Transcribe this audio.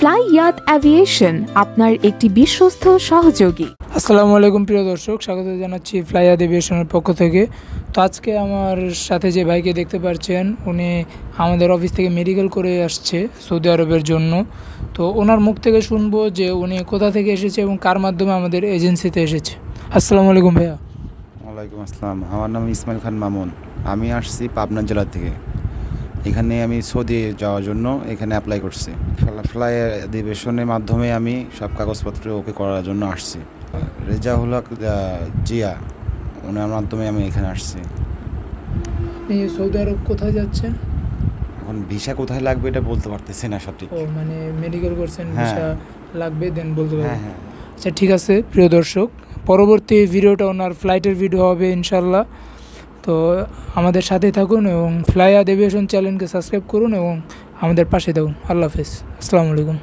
ফ্লাইয়াত aviation আপনার একটি বিশ্বস্ত সহযোগী। আসসালামু আলাইকুম প্রিয় দর্শক, স্বাগত জানাচ্ছি ফ্লাইয়াত অ্যাভিয়েশনের পক্ষ থেকে। তো আজকে আমার সাথে যে ভাইকে দেখতে পাচ্ছেন, উনি আমাদের অফিস থেকে মেডিকেল করে আসছে সৌদি আরবের জন্য। তো ওনার মুখ থেকে শুনবো যে উনি কোথা থেকে এসেছে এবং কার মাধ্যমে আমাদের এজেন্সিতে এসেছে। আসসালামু আলাইকুম ভাইয়া। ওয়ালাইকুম আসসালাম। আমার নাম ইসমাইল খান মামুন। আমি আসছি পাবনা জেলা থেকে। এখানে আমি সৌদি যাওয়ার জন্য এখানে অ্যাপ্লাই করছি। ফ্লাই অ্যাভিয়েশনের মাধ্যমে আমি সব কাগজপত্র ওকে করার জন্য আসছি। রেজাউল হক জিয়া, ওনার মাধ্যমে আমি এখানে আসছি। আপনি সৌদি আরব কোথায় যাচ্ছেন? এখন ভিসা কোথায় লাগবে এটা বলতে পারতেছি না সঠিক। ও মানে মেডিকেল করছেন, হ্যাঁ। ভিসা লাগবে দেন বলতে পারবেন। হ্যাঁ। আচ্ছা ঠিক আছে প্রিয় দর্শক, পরবর্তী ভিডিওটা ওনার ফ্লাইটের ভিডিও হবে ইনশাল্লাহ। তো আমাদের সাথে থাকুন এবং ফ্লাইয়াত অ্যাভিয়েশন চ্যানেলকে সাবস্ক্রাইব করুন এবং আমাদের পাশে থাকুন। আল্লাহ হাফেজ, আসসালামু আলাইকুম।